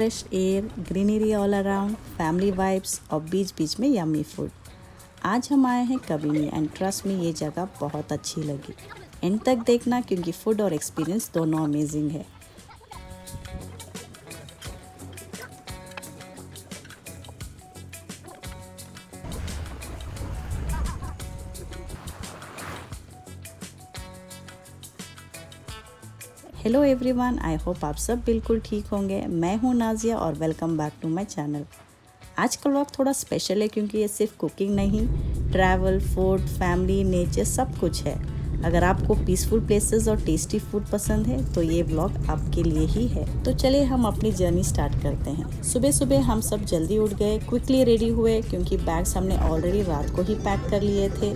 Fresh air, greenery all around, family vibes और बीच बीच में yummy food. आज हम आए हैं कबिनी एंड ट्रस्ट में ये जगह बहुत अच्छी लगी। एंड तक देखना क्योंकि फूड और एक्सपीरियंस दोनों अमेजिंग है। हेलो एवरीवन, आई होप आप सब बिल्कुल ठीक होंगे। मैं हूँ नाजिया और welcome back to my channel. आज का व्लॉग थोड़ा स्पेशल है क्योंकि ये सिर्फ कुकिंग नहीं, ट्रैवल, फूड, फैमिली, नेचर सब कुछ है। अगर आपको पीसफुल प्लेसेस और टेस्टी फूड पसंद है तो ये व्लॉग आपके लिए ही है। तो चलिए हम अपनी जर्नी स्टार्ट करते हैं। सुबह सुबह हम सब जल्दी उठ गए, क्विकली रेडी हुए क्योंकि बैग्स हमने ऑलरेडी रात को ही पैक कर लिए थे।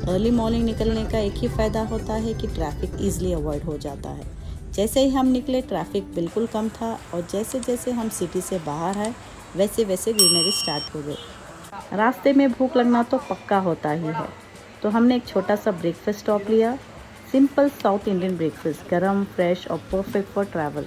अर्ली मॉर्निंग निकलने का एक ही फ़ायदा होता है कि ट्रैफिक ईजिली अवॉइड हो जाता है। जैसे ही हम निकले ट्रैफिक बिल्कुल कम था और जैसे जैसे हम सिटी से बाहर आए वैसे वैसे ग्रीनरी स्टार्ट हो गई। रास्ते में भूख लगना तो पक्का होता ही है, तो हमने एक छोटा सा ब्रेकफास्ट स्टॉप लिया। सिंपल साउथ इंडियन ब्रेकफास्ट, गरम, फ्रेश और परफेक्ट फॉर ट्रैवल।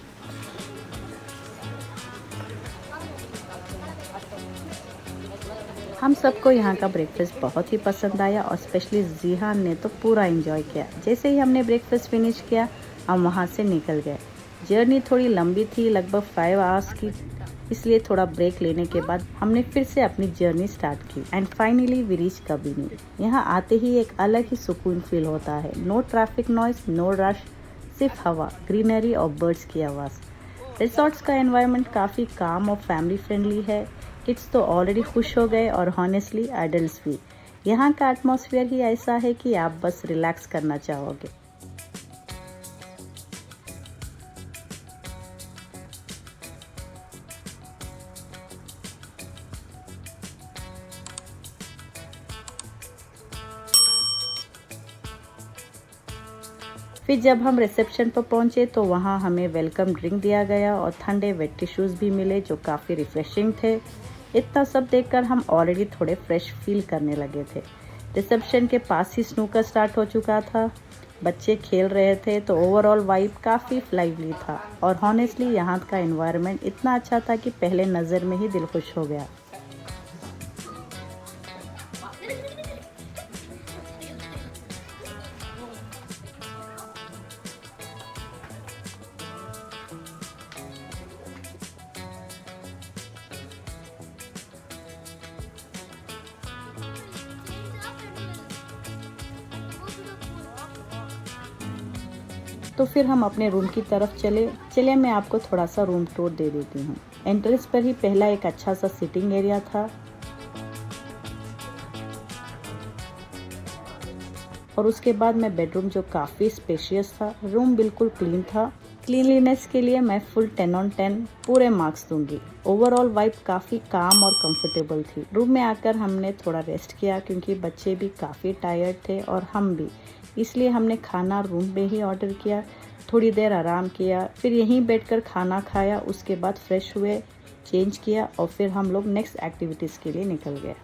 हम सबको यहाँ का ब्रेकफास्ट बहुत ही पसंद आया और स्पेशली जीहान ने तो पूरा एंजॉय किया। जैसे ही हमने ब्रेकफास्ट फिनिश किया हम वहाँ से निकल गए। जर्नी थोड़ी लंबी थी, लगभग 5 आवर्स की, इसलिए थोड़ा ब्रेक लेने के बाद हमने फिर से अपनी जर्नी स्टार्ट की and finally we reach Kabini. यहाँ आते ही एक अलग ही सुकून फील होता है। No traffic noise, no rush, सिर्फ हवा, ग्रीनरी और बर्ड्स की आवाज़। रिसोर्ट्स का एनवायरनमेंट काफ़ी काम और फैमिली फ्रेंडली है। किड्स तो ऑलरेडी खुश हो गए और हॉनेस्टली एडल्ट्स भी। यहाँ का एटमॉस्फेयर ही ऐसा है कि आप बस रिलैक्स करना चाहोगे। फिर जब हम रिसेप्शन पर पहुंचे तो वहां हमें वेलकम ड्रिंक दिया गया और ठंडे वेट टिश्यूज़ भी मिले जो काफ़ी रिफ्रेशिंग थे। इतना सब देखकर हम ऑलरेडी थोड़े फ्रेश फील करने लगे थे। रिसेप्शन के पास ही स्नूकर स्टार्ट हो चुका था, बच्चे खेल रहे थे, तो ओवरऑल वाइब काफ़ी लाइवली था और हॉनेस्टली यहाँ का एनवायरनमेंट इतना अच्छा था कि पहले नज़र में ही दिल खुश हो गया। तो फिर हम अपने रूम की तरफ चले मैं आपको थोड़ा सा रूम टूर दे देती हूँ। एंट्रेंस पर ही पहला एक अच्छा सा सिटिंग एरिया था और उसके बाद में बेडरूम जो काफ़ी स्पेशियस था। रूम बिल्कुल क्लीन था। क्लीनलीनेस के लिए मैं फुल 10 on 10 पूरे मार्क्स दूंगी। ओवरऑल वाइब काफ़ी काम और कंफर्टेबल थी। रूम में आकर हमने थोड़ा रेस्ट किया क्योंकि बच्चे भी काफ़ी टायर्ड थे और हम भी, इसलिए हमने खाना रूम में ही ऑर्डर किया। थोड़ी देर आराम किया, फिर यहीं बैठकर खाना खाया। उसके बाद फ्रेश हुए, चेंज किया और फिर हम लोग नेक्स्ट एक्टिविटीज़ के लिए निकल गए।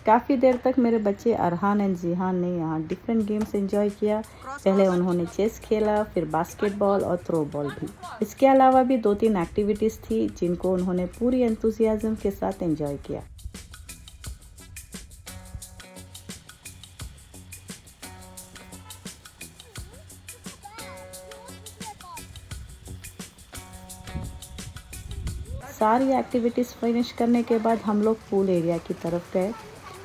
काफ़ी देर तक मेरे बच्चे अरहान एंड जिहान ने यहाँ डिफरेंट गेम्स एंजॉय किया। पहले उन्होंने चेस खेला, फिर बास्केटबॉल और थ्रो बॉल भी। इसके अलावा भी 2-3 एक्टिविटीज़ थी जिनको उन्होंने पूरी एंथुसियाज्म के साथ एंजॉय किया। सारी एक्टिविटीज़ फिनिश करने के बाद हम लोग पूल एरिया की तरफ गए।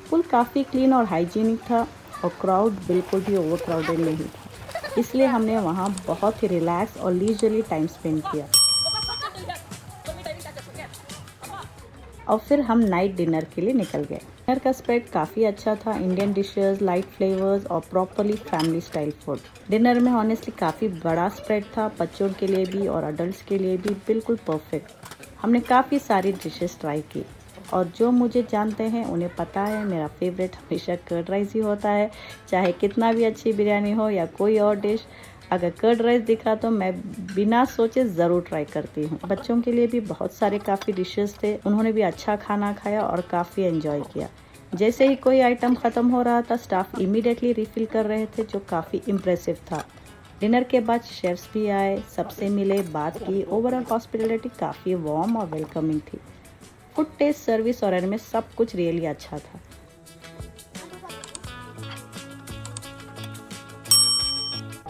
पूल काफ़ी क्लीन और हाइजीनिक था और क्राउड बिल्कुल भी ओवर क्राउडेड नहीं था, इसलिए हमने वहाँ बहुत ही रिलैक्स और लीजरली टाइम स्पेंड किया। और फिर हम नाइट डिनर के लिए निकल गए। डिनर का स्प्रेड काफ़ी अच्छा था। इंडियन डिशेस, लाइट फ्लेवर्स और properly family style food. Dinner में ऑनेस्टली काफ़ी बड़ा स्प्रेड था, बच्चों के लिए भी और अडल्ट्स के लिए भी बिल्कुल परफेक्ट। हमने काफ़ी सारी डिशेस ट्राई की और जो मुझे जानते हैं उन्हें पता है मेरा फेवरेट हमेशा कर्ड राइस ही होता है। चाहे कितना भी अच्छी बिरयानी हो या कोई और डिश, अगर कर्ड राइस दिख रहा तो मैं बिना सोचे ज़रूर ट्राई करती हूँ। बच्चों के लिए भी बहुत सारे काफ़ी डिशेस थे, उन्होंने भी अच्छा खाना खाया और काफ़ी एंजॉय किया। जैसे ही कोई आइटम ख़त्म हो रहा था, स्टाफ इमीडिएटली रिफ़िल कर रहे थे, जो काफ़ी इम्प्रेसिव था। डिनर के बाद शेफ्स भी आए, सबसे मिले, बात की। ओवरऑल हॉस्पिटैलिटी काफ़ी वार्म और वेलकमिंग थी। फूड टेस्ट, सर्विस और में सब कुछ रियली अच्छा था।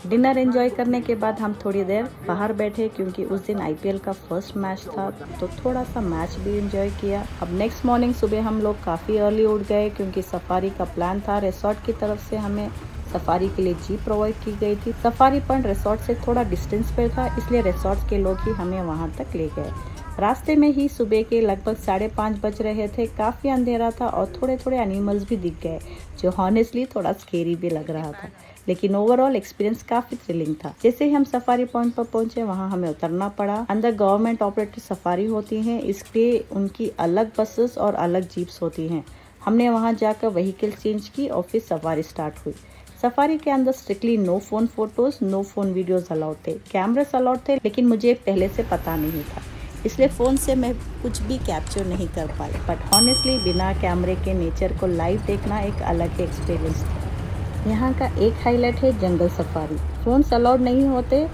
डिनर एंजॉय करने के बाद हम थोड़ी देर बाहर बैठे, क्योंकि उस दिन आईपीएल का फर्स्ट मैच था, तो थोड़ा सा मैच भी एंजॉय किया। अब नेक्स्ट मॉर्निंग सुबह हम लोग काफ़ी अर्ली उठ गए, क्योंकि सफारी का प्लान था। रिसोर्ट की तरफ से हमें सफारी के लिए जीप प्रोवाइड की गई थी। सफारी पॉइंट रिसोर्ट से थोड़ा डिस्टेंस पर था, इसलिए रिसोर्ट के लोग ही हमें वहाँ तक ले गए। रास्ते में ही सुबह के लगभग 5:30 बज रहे थे। काफ़ी अंधेरा था और थोड़े थोड़े एनिमल्स भी दिख गए, जो हॉनेस्टली थोड़ा स्केरी भी लग रहा था, लेकिन ओवरऑल एक्सपीरियंस काफ़ी थ्रिलिंग था। जैसे ही हम सफारी पॉइंट पर पहुंचे, वहां हमें उतरना पड़ा। अंदर गवर्नमेंट ऑपरेटेड सफारी होती हैं, इसलिए उनकी अलग बसेस और अलग जीप्स होती हैं। हमने वहां जाकर व्हीकल चेंज की और फिर सफारी स्टार्ट हुई। सफारी के अंदर strictly no phone photos, no phone videos allowed थे। कैमरास अलाउड थे, लेकिन मुझे पहले से पता नहीं था, इसलिए फ़ोन से मैं कुछ भी कैप्चर नहीं कर पाई। बट हॉनेस्टली बिना कैमरे के नेचर को लाइव देखना एक अलग ही एक्सपीरियंस था। यहाँ का एक हाईलाइट है जंगल सफारी। फ़ोन्स अलाउड नहीं होते,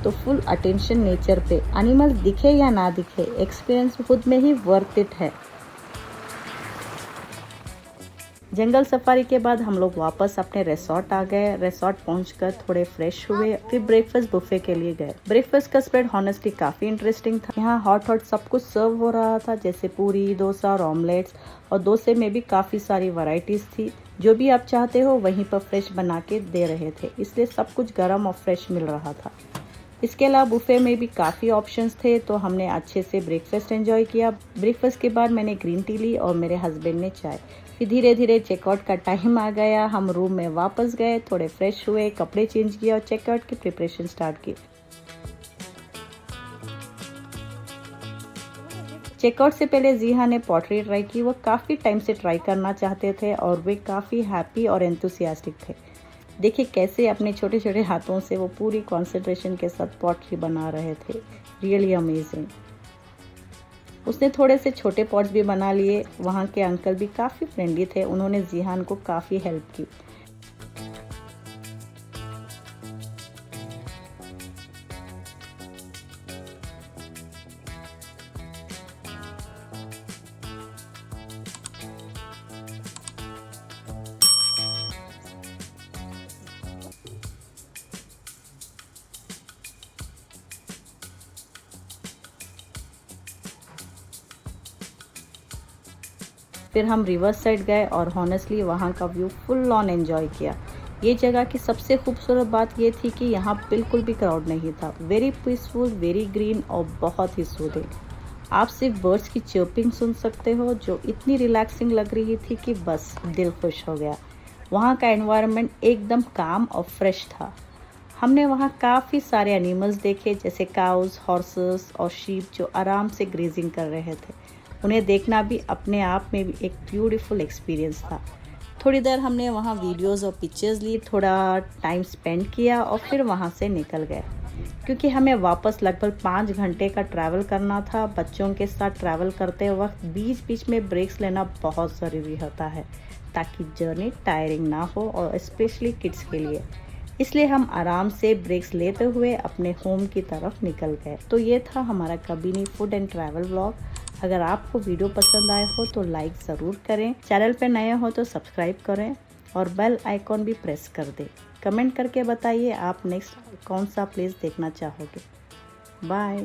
तो फुल अटेंशन नेचर पे। एनिमल्स दिखे या ना दिखे, एक्सपीरियंस खुद में ही वर्थ इट है। जंगल सफारी के बाद हम लोग वापस अपने रिसोर्ट आ गए। रिसोर्ट पहुंचकर थोड़े फ्रेश हुए, फिर ब्रेकफास्ट बुफे के लिए गए। ब्रेकफास्ट का स्प्रेड हॉनेस्टली काफी इंटरेस्टिंग था। यहाँ हॉट सब कुछ सर्व हो रहा था, जैसे पूरी, डोसा और ऑमलेट्स। और डोसे में भी काफी सारी वैरायटीज थी। जो भी आप चाहते हो वहीं पर फ्रेश बना के दे रहे थे, इसलिए सब कुछ गर्म और फ्रेश मिल रहा था। इसके अलावा बुफे में भी काफ़ी ऑप्शंस थे, तो हमने अच्छे से ब्रेकफास्ट एंजॉय किया। ब्रेकफास्ट के बाद मैंने ग्रीन टी ली और मेरे हस्बैंड ने चाय। फिर धीरे धीरे चेकआउट का टाइम आ गया। हम रूम में वापस गए, थोड़े फ्रेश हुए, कपड़े चेंज किए और चेकआउट की प्रिपरेशन स्टार्ट की। चेकआउट से पहले जीहा ने पॉटरी ट्राई की। वो काफ़ी टाइम से ट्राई करना चाहते थे और वे काफ़ी हैप्पी और एंथुसियास्टिक थे। देखिए कैसे अपने छोटे छोटे हाथों से वो पूरी कंसंट्रेशन के साथ पॉटरी बना रहे थे। Really amazing. उसने थोड़े से छोटे पॉट्स भी बना लिए। वहाँ के अंकल भी काफ़ी फ्रेंडली थे, उन्होंने जीहान को काफ़ी हेल्प की। फिर हम रिवर साइड गए और हॉनेस्टली वहाँ का व्यू फुल ऑन एंजॉय किया। ये जगह की सबसे खूबसूरत बात ये थी कि यहाँ बिल्कुल भी क्राउड नहीं था। वेरी पीसफुल, वेरी ग्रीन और बहुत ही सूदिंग। आप सिर्फ बर्ड्स की चर्पिंग सुन सकते हो, जो इतनी रिलैक्सिंग लग रही थी कि बस दिल खुश हो गया। वहाँ का एनवायरनमेंट एकदम काम और फ्रेश था। हमने वहाँ काफ़ी सारे एनिमल्स देखे, जैसे काउज, हॉर्सेस और शीप, जो आराम से ग्रेजिंग कर रहे थे। उन्हें देखना भी अपने आप में भी एक ब्यूटीफुल एक्सपीरियंस था। थोड़ी देर हमने वहाँ वीडियोस और पिक्चर्स ली, थोड़ा टाइम स्पेंड किया और फिर वहाँ से निकल गए, क्योंकि हमें वापस लगभग 5 घंटे का ट्रैवल करना था। बच्चों के साथ ट्रैवल करते वक्त बीच बीच में ब्रेक्स लेना बहुत ज़रूरी होता है, ताकि जर्नी टायरिंग ना हो, और स्पेशली किड्स के लिए। इसलिए हम आराम से ब्रेक्स लेते हुए अपने होम की तरफ निकल गए। तो ये था हमारा Kabini food and travel vlog. अगर आपको वीडियो पसंद आए हो तो लाइक ज़रूर करें, चैनल पर नए हो तो सब्सक्राइब करें और बेल आइकॉन भी प्रेस कर दें। कमेंट करके बताइए आप नेक्स्ट कौन सा प्लेस देखना चाहोगे। बाय।